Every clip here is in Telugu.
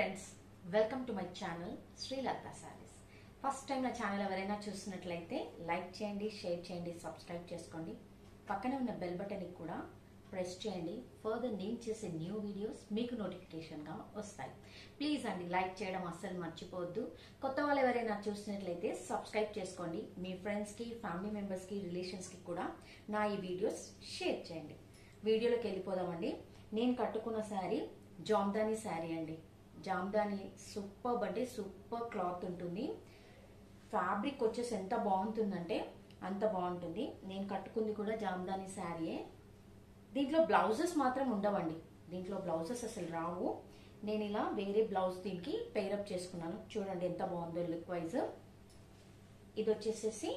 Friends, welcome to my channel Srilatha saris. First time నా ఛానల్ ఎవరైనా చూస్తున్నట్లయితే లైక్ చేయండి, షేర్ చేయండి, సబ్స్క్రైబ్ చేసుకోండి. పక్కనే ఉన్న బెల్ బటన్ కూడా ప్రెస్ చేయండి. ఫర్దర్ నేను చేసే న్యూ వీడియోస్ మీకు నోటిఫికేషన్గా వస్తాయి. ప్లీజ్ అండి, లైక్ చేయడం అస్సలు మర్చిపోవద్దు. కొత్త వాళ్ళు ఎవరైనా చూస్తున్నట్లయితే సబ్స్క్రైబ్ చేసుకోండి. మీ ఫ్రెండ్స్కి, ఫ్యామిలీ మెంబర్స్కి, రిలేషన్స్కి కూడా నా ఈ వీడియోస్ షేర్ చేయండి. వీడియోలోకి వెళ్ళిపోదామండి. నేను కట్టుకున్న శారీ జామ్దాని శారీ అండి. జామ్దాని సూపర్ అంటే సూపర్ క్లాత్ ఉంటుంది. ఫ్యాబ్రిక్ వచ్చేసి ఎంత బాగుంటుందంటే అంత బాగుంటుంది. నేను కట్టుకుంది కూడా జామ్దాని శారీయే. దీంట్లో బ్లౌజెస్ మాత్రం ఉండవండి. దీంట్లో బ్లౌజెస్ అసలు రావు. నేను ఇలా వేరే బ్లౌజ్ దీనికి పేరప్ చేసుకున్నాను. చూడండి ఎంత బాగుందో లుక్ వైజ్. ఇది వచ్చేసేసి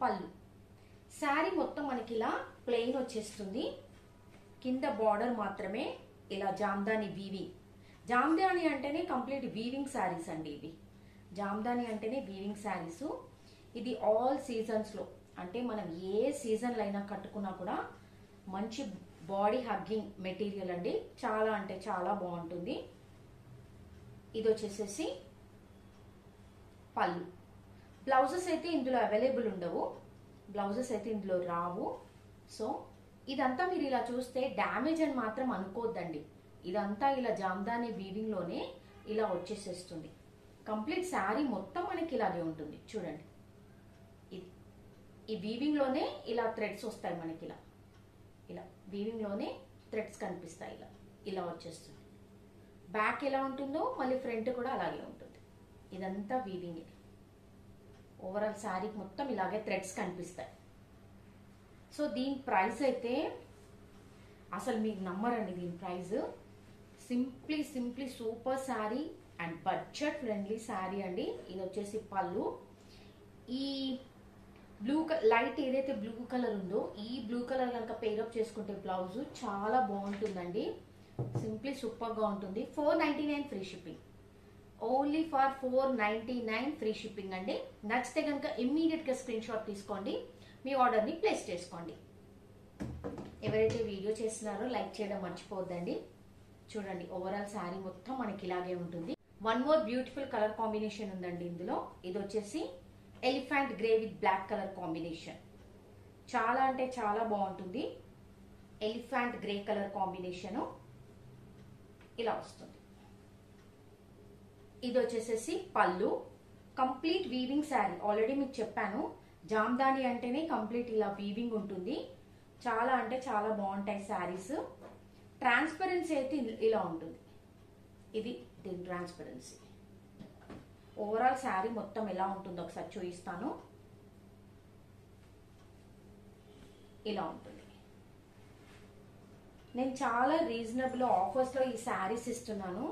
పళ్ళు. శారీ మొత్తం మనకి ఇలా ప్లెయిన్ వచ్చేస్తుంది. కింద బార్డర్ మాత్రమే ఇలా జామ్దాని వీవింగ్. జామ్దాని అంటేనే కంప్లీట్ వీవింగ్ శారీస్ అండి. ఇవి జామ్దాని అంటేనే వీవింగ్ శారీస్. ఇది ఆల్ సీజన్స్ లో, అంటే మనం ఏ సీజన్లో అయినా కట్టుకున్నా కూడా మంచి బాడీ హగ్గింగ్ మెటీరియల్ అండి. చాలా అంటే చాలా బాగుంటుంది. ఇది వచ్చేసేసి పళ్ళు. బ్లౌజెస్ అయితే ఇందులో అవైలబుల్ ఉండవు. బ్లౌజెస్ అయితే ఇందులో రావు. సో ఇదంతా మీరు ఇలా చూస్తే డ్యామేజ్ అని మాత్రం అనుకోవద్దండి. ఇదంతా ఇలా జామ్దాని వీవింగ్ లోనే ఇలా వచ్చేసేస్తుంది. కంప్లీట్ శారీ మొత్తం మనకి ఇలాగే ఉంటుంది. చూడండి, ఈ వీవింగ్ లోనే ఇలా థ్రెడ్స్ వస్తాయి మనకి. ఇలా ఇలా వీవింగ్ లోనే థ్రెడ్స్ కనిపిస్తాయి. ఇలా ఇలా వచ్చేస్తుంది. బ్యాక్ ఎలా ఉంటుందో మళ్ళీ ఫ్రంట్ కూడా అలాగే ఉంటుంది. ఇదంతా వీవింగ్. ఓవరాల్ శారీకి మొత్తం ఇలాగే థ్రెడ్స్ కనిపిస్తాయి. సో దీని ప్రైస్ అయితే అసలు మీకు నమ్మరండి. దీని price simply super sari and budget friendly sari అండి. ఇది వచ్చేసి పళ్ళు. ఈ బ్లూ లైట్ ఏదైతే బ్లూ కలర్ ఉందో ఈ బ్లూ కలర్ కనుక పేరప్ చేసుకుంటే బ్లౌజ్ చాలా బాగుంటుందండి. సింప్లీ సూపర్ గా ఉంటుంది. 499 free shipping. Only for 499 free shipping అండి. నచ్చితే కనుక ఇమ్మీడియట్ గా స్క్రీన్ షాట్ తీసుకోండి. మీ ఆర్డర్ ని ప్లేస్ చేసుకోండి. ఎవరైతే వీడియో చేస్తున్నారో లైక్ చేయడం మర్చిపోవద్దండి. చూడండి, ఓవరాల్ శారీ మొత్తం మనకి ఇలాగే ఉంటుంది. One more beautiful colour combination ఉందండి ఇందులో. ఇది వచ్చేసి elephant grey with black colour combination. చాలా అంటే చాలా బాగుంటుంది. ఎలిఫెంట్ గ్రే కలర్ కాంబినేషన్ ఇలా వస్తుంది. ఇది వచ్చేసేసి పళ్ళు. Complete weaving sari. ఆల్రెడీ మీకు చెప్పాను, జామ్దాని అంటేనే కంప్లీట్ ఇలా వీవింగ్ ఉంటుంది. చాలా అంటే చాలా బాగుంటాయి శారీస్. ట్రాన్స్పరెన్సీ అయితే ఇలా ఉంటుంది. ఇది దీని ట్రాన్స్పరెన్సీ. ఓవరాల్ శారీ మొత్తం ఎలా ఉంటుందో ఒకసారి చూపిస్తాను. ఇలా ఉంటుంది. నేను చాలా రీజనబుల్ ఆఫర్స్ లో ఈ శారీస్ ఇస్తున్నాను.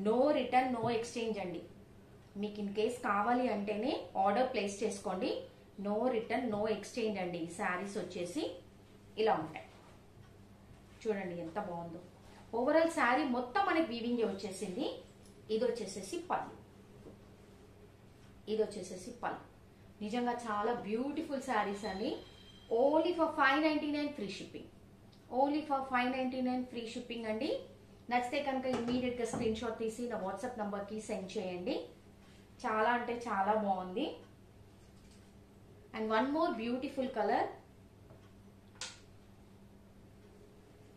నో రిటర్న్, నో ఎక్స్చేంజ్ అండి. మీకు ఇన్ కేస్ కావాలి అంటేనే ఆర్డర్ ప్లేస్ చేసుకోండి. నో రిటర్న్, నో ఎక్స్చేంజ్ అండి. ఈ శారీస్ వచ్చేసి ఇలా ఉంటాయి. చూడండి ఎంత బాగుందో. ఓవరాల్ శారీ మొత్తం మనకి వీవింగ్ వచ్చేసింది. ఇది వచ్చేసేసి పళ్ళు. ఇది వచ్చేసేసి పళ్ళు. నిజంగా చాలా బ్యూటిఫుల్ శారీస్ అండి. Only for 599 free shipping. Only for 599 free shipping అండి. నచ్చితే కనుక ఇమ్మీడియట్ గా స్క్రీన్ షాట్ తీసి నా వాట్సాప్ నంబర్ కి సెండ్ చేయండి. చాలా అంటే చాలా బాగుంది. And one more beautiful colour,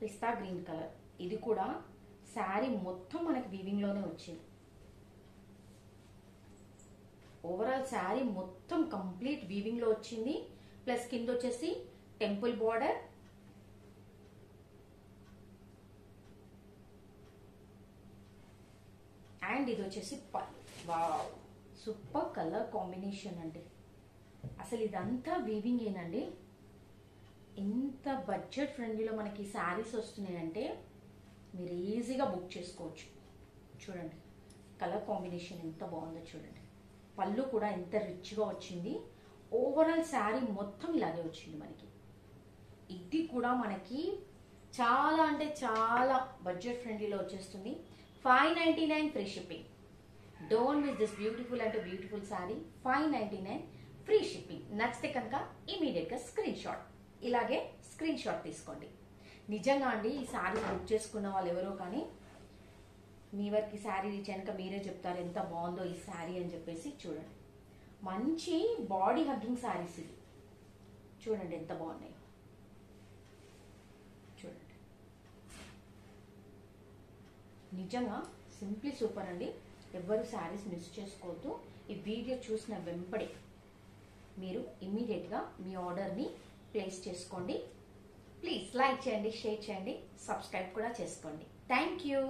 pista green colour. ఇది కూడా శారీ మొత్తం మనకి వీవింగ్ లోనే వచ్చింది. ఓవరాల్ శారీ మొత్తం కంప్లీట్ వీవింగ్ లో వచ్చింది. ప్లస్ కింద వచ్చేసి టెంపుల్ బార్డర్. అండ్ ఇది వచ్చేసి పళ్ళు. వావ్, సూపర్ కలర్ కాంబినేషన్ అండి. అసలు ఇదంతా వీవింగ్ ఏనండి. ఇంత బడ్జెట్ ఫ్రెండ్లీలో మనకి శారీస్ వస్తున్నాయంటే మీరు ఈజీగా బుక్ చేసుకోవచ్చు. చూడండి కలర్ కాంబినేషన్ ఎంత బాగుందో చూడండి. పళ్ళు కూడా ఎంత రిచ్గా వచ్చింది. ఓవరాల్ శారీ మొత్తం ఇలాగే వచ్చింది మనకి. ఇది కూడా మనకి చాలా అంటే చాలా బడ్జెట్ ఫ్రెండ్లీలో వచ్చేస్తుంది. 599 free shipping. Don't miss this beautiful అంటే బ్యూటిఫుల్ శారీ. 599 free shipping. నచ్చితే కనుక ఇమీడియట్ గా స్క్రీన్ షాట్, ఇలాగే స్క్రీన్ షాట్ తీసుకోండి. నిజంగా అండి ఈ శారీ బుక్ చేసుకున్న వాళ్ళు ఎవరో కానీ మీ వరకు శారీ రీచ్ అయినాక మీరే చెప్తారు ఎంత బాగుందో ఈ శారీ అని చెప్పేసి. చూడండి, మంచి బాడీ హగ్గింగ్ శారీస్ ఇవి. చూడండి ఎంత బాగున్నాయో. చూడండి, నిజంగా సింప్లీ సూపర్ అండి. ఎవ్వరు శారీస్ మిస్ చేసుకోవద్దు. ఈ వీడియో చూసిన వెంబడే మీరు ఇమ్మీడియట్గా మీ ఆర్డర్ని ప్లేస్ చేసుకోండి. ప్లీజ్ లైక్ చేయండి, షేర్ చేయండి, సబ్స్క్రైబ్ కూడా చేసుకోండి. Thank you.